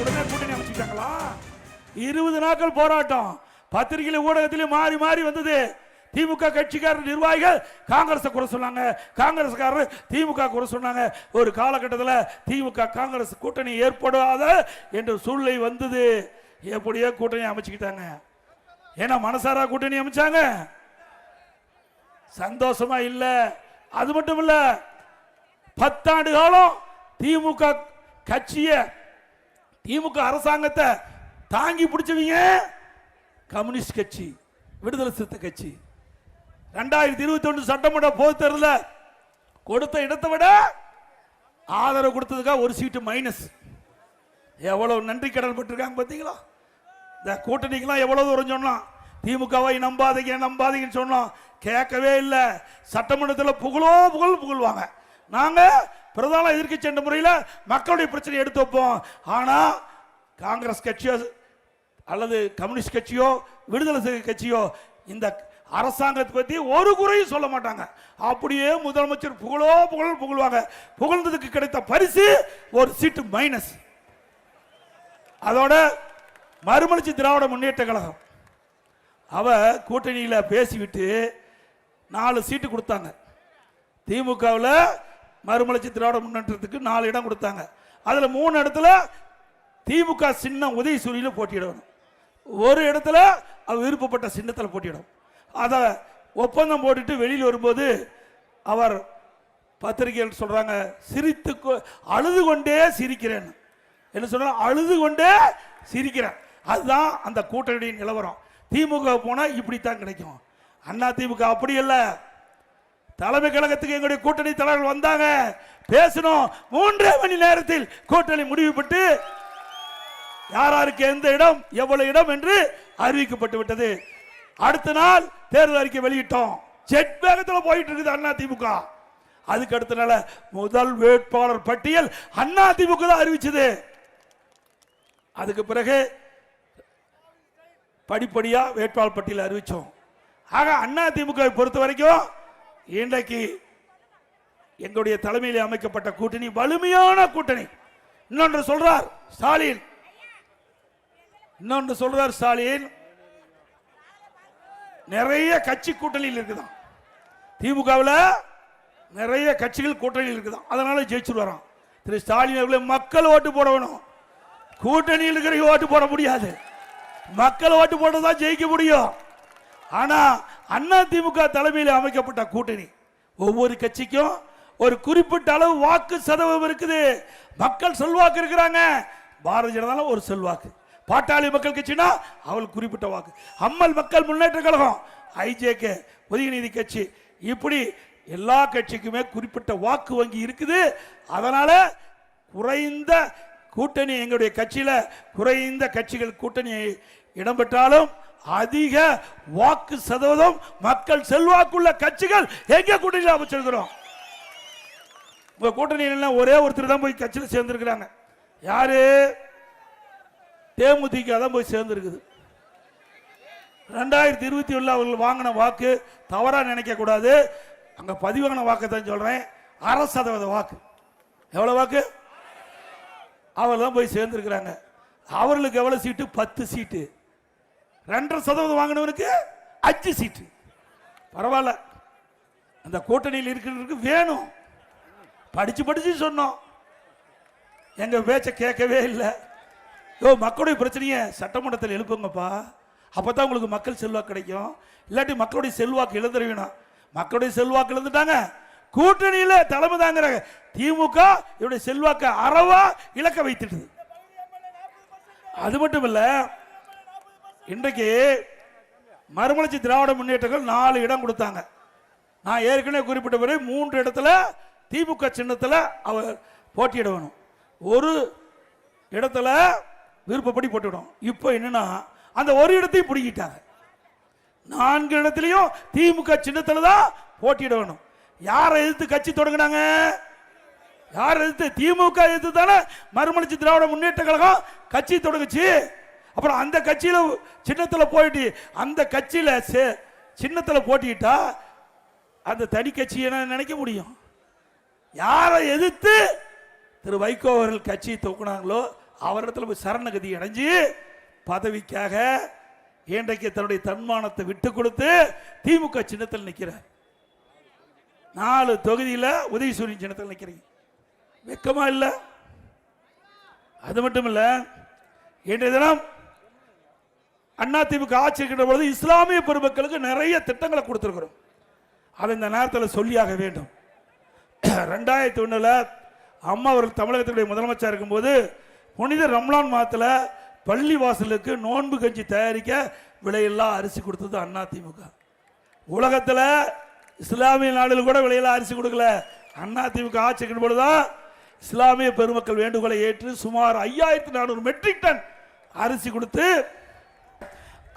உடனே கூட்டணி அமைச்சுட்டாங்களா? 20 நாட்கள் போராட்டம், பத்திரிகையில ஊடகத்திலும் மாறி மாறி வந்தது. திமுக கட்சிக்காரர் நிர்வாகிகள் காங்கிரஸ் குறை சொன்னாங்க, காங்கிரஸ்காரர் திமுக குறை சொன்னாங்க. ஒரு காலகட்டத்தில் திமுக காங்கிரஸ் கூட்டணி ஏற்படாத என்ற சூழ்நிலை வந்தது. எப்படியோ கூட்டணி அமைச்சுக்கிட்டாங்க. ஏன்னா மனசாரா கூட்டணி அமைச்சாங்க, சந்தோஷமா இல்ல. அது மட்டும் இல்ல, 10 ஆண்டு காலம் திமுக கட்சிய திமுக அரசாங்கத்தை தாங்கி பிடிச்சவங்க கம்யூனிஸ்ட் கட்சி, விடுதலை சிறுத்தை கட்சி. 2021 சட்டமன்ற பொதுத் தேர்தலில் கொடுத்த இடத்தை விட ஆதரவு கொடுத்ததுக்காக ஒரு சீட்டு மைனஸ். எவ்வளவு நன்றி கடன் பட்டிருக்காங்க பார்த்தீங்களா? இந்த கூட்டணிக்கெல்லாம் எவ்வளவு தூரம் சொன்னோம், திமுகவை நம்பாதீங்க நம்பாதீங்கன்னு சொன்னோம், கேட்கவே இல்லை. சட்டமன்றத்தில் புகழ்வாங்க. நாங்கள் பிரதான எதிர்க்கட்சி என்ற முறையில் மக்களுடைய பிரச்சனை எடுத்து வைப்போம். ஆனால் காங்கிரஸ் கட்சியோ அல்லது கம்யூனிஸ்ட் கட்சியோ விடுதலை கட்சியோ இந்த அரசாங்கத்தை பற்றி ஒரு குறையும் சொல்ல மாட்டாங்க. அப்படியே முதலமைச்சர் புகழ்வாங்க. புகழ்ந்ததுக்கு கிடைத்த பரிசு ஒரு சீட்டு மைனஸ். அதோட மறுமலர்ச்சி திராவிட முன்னேற்ற கழகம் அவ கூட்டணியில் பேசிவிட்டு 4 சீட்டு கொடுத்தாங்க. திமுகவில் மறுமலர்ச்சி திராவிட முன்னேற்றத்துக்கு 4 இடம் கொடுத்தாங்க. அதில் 3 இடத்துல திமுக சின்னம் உதயசூரியில் போட்டியிடணும், ஒரு இடத்துல அவர் விருப்பப்பட்ட சின்னத்தில் போட்டியிடும். அதை ஒப்பந்தம் போட்டுட்டு வெளியில் வரும்போது அவர் பத்திரிகைகள் சொல்றாங்க, அழுது கொண்டே சிரிக்கிறேன். என்ன சொல்ற? அழுது கொண்டே சிரிக்கிறேன். அதுதான் அந்த கூட்டணியின் நிலவரம். திமுக போனா இப்படித்தான் கிடைக்கும். அண்ணா திமுக அப்படி இல்ல. தலைமை கழகத்துக்கு எங்களுடைய கூட்டணி தலைவர்கள் வந்தாங்க, பேசணும். 3 மணி நேரத்தில் கூட்டணி முடிவுபட்டு யாராருக்கு எந்த இடம் எவ்வளவு இடம் என்று அறிவிக்கப்பட்டு விட்டது. அடுத்த நாள் தேர்தல் அறிக்கை வெளியிட்டோம். ஜெட் வேகத்தில் போயிட்டு இருக்குது அண்ணா திமுக. அதுக்கு அடுத்த நாள் முதல் வேட்பாளர் பட்டியல் அண்ணா திமுக தான் அறிவிச்சது. அதுக்கு பிறகு படிப்படியா வேட்பாளர் பட்டியல் அறிவிச்சோம். ஆக அண்ணா திமுக பொறுத்த வரைக்கும் இன்றைக்கு எங்களுடைய தலைமையில் அமைக்கப்பட்ட கூட்டணி வலிமையான கூட்டணி. இன்னொன்று சொல்றார் ஸ்டாலின், நிறைய கட்சி கூட்டணியில் இருக்குதான். திமுகவில் நிறைய கட்சிகள் கூட்டணியில் இருக்குதான், அதனால ஜெயிச்சு வரோம். திரு ஸ்டாலின் அவர்களை மக்கள் ஓட்டு போடணும், கூட்டணியில் இருக்கிற ஓட்டு போட முடியாது. மக்கள் ஓட்டு போட்டதான் ஜெயிக்க முடியும். ஆனா அண்ணா திமுக தலைமையில் அமைக்கப்பட்ட கூட்டணி ஒவ்வொரு கட்சிக்கும் ஒரு குறிப்பிட்ட அளவு வாக்கு சதவீதம் இருக்குது. மக்கள் செல்வாக்கு இருக்கிறாங்க. பாரதிய ஜனதா ஒரு செல்வாக்கு, பாட்டாளி மக்கள் கட்சினா அவள் குறிப்பிட்ட வாக்கு, அம்மல் மக்கள் முன்னேற்ற கழகம், ஐஜேகே உதயநிதி கட்சி, இப்படி எல்லா கட்சிக்குமே குறிப்பிட்ட வாக்கு வங்கி இருக்குது. அதனால குறைந்த கூட்டணி எங்களுடைய கட்சியில குறைந்த கட்சிகள் கூட்டணி இடம்பெற்றாலும் அதிக வாக்கு சதவீதம் மக்கள் செல்வாக்குள்ள கட்சிகள் எங்க கூட்டணியில் அமைச்சிருக்கிறோம். உங்க கூட்டணியில் ஒரே ஒருத்தர் தான் போய் கட்சியில் சேர்ந்திருக்கிறாங்க. யாரு? தேமுதிக தான் போய் சேர்ந்திருக்குது. 2021 அவர்கள் வாங்கின வாக்கு தவறா நினைக்க கூடாது. அங்க பதிவான வாக்கு தான் சொல்றேன். 6% வாக்கு. எவ்வளவு வாக்கு? அவர்கள் தான் போய் சேர்ந்திருக்கிறாங்க. அவர்களுக்கு எவ்வளவு சீட்டு? 10 சீட்டு. 2% வாங்கினவனுக்கு 5 சீட்டு. பரவாயில்ல, அந்த கூட்டணியில் இருக்கிறதுக்கு வேணும். படிச்சு சொன்னோம், எங்க பேச்ச கேட்கவே இல்லை. மக்களுடைய பிரச்சனையை சட்டமன்றத்தில் எழுப்புங்கப்பா, அப்பதான் உங்களுக்கு மக்கள் செல்வாக்கு கிடைக்கும். இல்லாட்டி மக்களுடைய செல்வாக்கு இழந்துருவீனா. மக்களுடைய செல்வாக்கு இழந்துட்டாங்க. கூட்டணியில தலைமை தாங்கிற திமுக இவருடைய செல்வாக்க அறவா இழக்க வைத்துட்டு. அது மட்டும் இல்ல, இன்றைக்கு மறுமலர்ச்சி திராவிட முன்னேற்றங்கள் 4 இடம் கொடுத்தாங்க. நான் ஏற்கனவே குறிப்பிட்ட பிறகு 3 இடத்துல திமுக சின்னத்தில் அவர் போட்டியிட வேணும், ஒரு இடத்துல விருப்பப்படி போட்டுவிடும். இப்போ என்னன்னா அந்த ஒரு இடத்தையும் பிடிக்கிட்டாங்க. 4 இடத்துலையும் திமுக சின்னத்தில் தான் போட்டியிட வேணும். யாரை எதிர்த்து கட்சி தொடங்கினாங்க? யார் எதிர்த்து? திமுக எதிர்த்து தானே மறுமலர்ச்சி திராவிட முன்னேற்ற கழகம் கட்சி தொடங்குச்சு. அப்புறம் அந்த கட்சியில சின்னத்தில் போயிட்டு அந்த கட்சியில சின்னத்தில் போட்டிட்டா அந்த தனி கட்சி என்ன நினைக்க முடியும்? யாரை எதிர்த்து திரு வைகோ அவர்கள் கட்சியை தூக்குனாங்களோ அவரிடத்துல போய் சரணகதி அடைஞ்சு பதவிக்காக இன்றைக்கு தன்னுடைய தன்மானத்தை விட்டு கொடுத்து திமுக சின்னத்தில் நிற்கிறார். 4 தொகுதியில் உதயசூரியன் சின்னத்தில் நிற்கிறீங்க, வெக்கமா இல்லை? அது மட்டும் இல்ல, இன்றைய தினம் அதிமுக ஆட்சி இருக்கின்ற பொழுது இஸ்லாமிய பெருமக்களுக்கு நிறைய திட்டங்களை கொடுத்திருக்கிறோம். அதை இந்த நேரத்தில் சொல்லியாக வேண்டும். 2001 அம்மா அவர்கள் தமிழகத்தினுடைய முதலமைச்சர் இருக்கும்போது புனித ரம்லான் மாதத்தில் பள்ளி வாசலுக்கு நோன்பு கஞ்சி தயாரிக்க விலையில்லா அரிசி கொடுத்தது அதிமுக. உலகத்தில் இஸ்லாமிய நாடுகள் கூட விலையில்லா அரிசி கொடுக்கல. அதிமுக ஆட்சி இருக்கின்ற பொழுதுதான் இஸ்லாமிய பெருமக்கள் வேண்டுகோளை ஏற்று சுமார் 5400 மெட்ரிக் டன் அரிசி கொடுத்து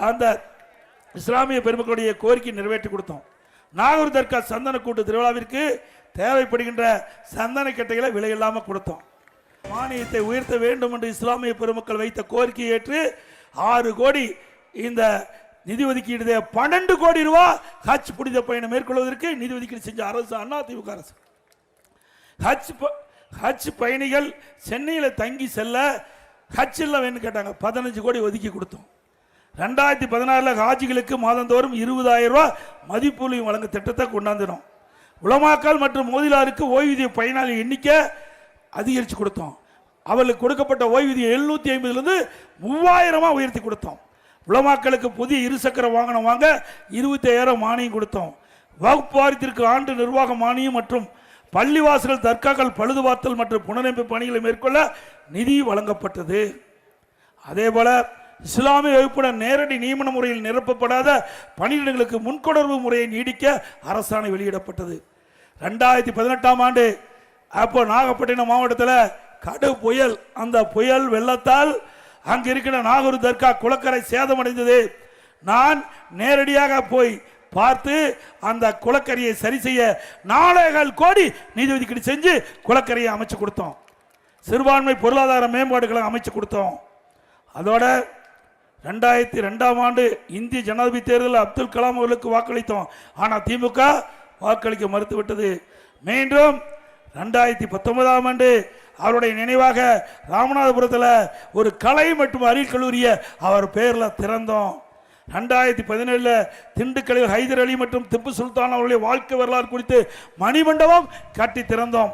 அந்த இஸ்லாமிய பெருமக்களுடைய கோரிக்கை நிறைவேற்றி கொடுத்தோம். நாகூர் தர்கா சந்தன கூட்டு திருவிழாவிற்கு தேவைப்படுகின்ற சந்தன கட்டைகளை விலையில்லாமல் கொடுத்தோம். மானியத்தை உயர்த்த வேண்டும் என்று இஸ்லாமிய பெருமக்கள் வைத்த கோரிக்கையை ஏற்று 6 கோடி இந்த நிதி ஒதுக்கீடு, 12 கோடி ரூபாய் ஹஜ் புனித பயணம் மேற்கொள்வதற்கு நிதி ஒதுக்கீடு செஞ்ச அரசு அதிமுக அரசு. ஹஜ் பயணிகள் சென்னையில் தங்கி செல்ல ஹஜ் இல்லை வேணும்னு கேட்டாங்க, 15 கோடி ஒதுக்கி கொடுத்தோம். 2016 ஹாஜிகளுக்கு மாதந்தோறும் 20,000 ரூபாய் மதிப்பூலியம் வழங்க திட்டத்தை கொண்டாந்துடும். உலமாக்கல் மற்றும் மோதிலாருக்கு ஓய்வூதிய பயனாளி எண்ணிக்கை அதிகரித்து கொடுத்தோம். அவர்களுக்கு கொடுக்கப்பட்ட ஓய்வூதியம் 750 3000 உயர்த்தி கொடுத்தோம். உலமாக்களுக்கு புதிய இருசக்கர வாகனம் வாங்க 25,000 மானியம் கொடுத்தோம். வகுப்பு வாரியத்திற்கு ஆண்டு நிர்வாக மானியம் மற்றும் பள்ளிவாசல்கள் தர்காக்கள் பழுதுபார்த்தல் மற்றும் புனரமைப்பு பணிகளை மேற்கொள்ள நிதி வழங்கப்பட்டது. அதே போல இஸ்லாமிய வகுப்புடன் நேரடி நியமன முறையில் நிரப்பப்படாத பணியிடங்களுக்கு முன்கொணர்வு முறையை நீடிக்க அரசாணை வெளியிடப்பட்டது. 2018 ஆண்டு அப்போ நாகப்பட்டினம் மாவட்டத்தில் கடு புயல், அந்த புயல் வெள்ளத்தால் அங்கு இருக்கிற நாகூர் தர்கா குளக்கரை சேதமடைந்தது. நான் நேரடியாக போய் பார்த்து அந்த குளக்கரையை சரி செய்ய 4,4 கோடி நிதி ஒதுக்கீடு செஞ்சு குளக்கரையை அமைச்சு கொடுத்தோம். சிறுபான்மை பொருளாதார மேம்பாடுகளை அமைச்சு கொடுத்தோம். அதோட 2002 ஆண்டு இந்திய ஜனாதிபதி தேர்தலில் அப்துல் கலாம் அவர்களுக்கு வாக்களித்தோம். ஆனால் திமுக வாக்களிக்க மறுத்துவிட்டது. மீண்டும் 2019 ஆண்டு அவருடைய நினைவாக ராமநாதபுரத்தில் ஒரு கலை மற்றும் அறிவியல் கல்லூரியை அவர் பெயரில் திறந்தோம். 2017 திண்டுக்கல்லில் ஹைதர் அலி மற்றும் திப்பு சுல்தான் அவருடைய வாழ்க்கை வரலாறு குறித்து மணிமண்டபம் கட்டி திறந்தோம்.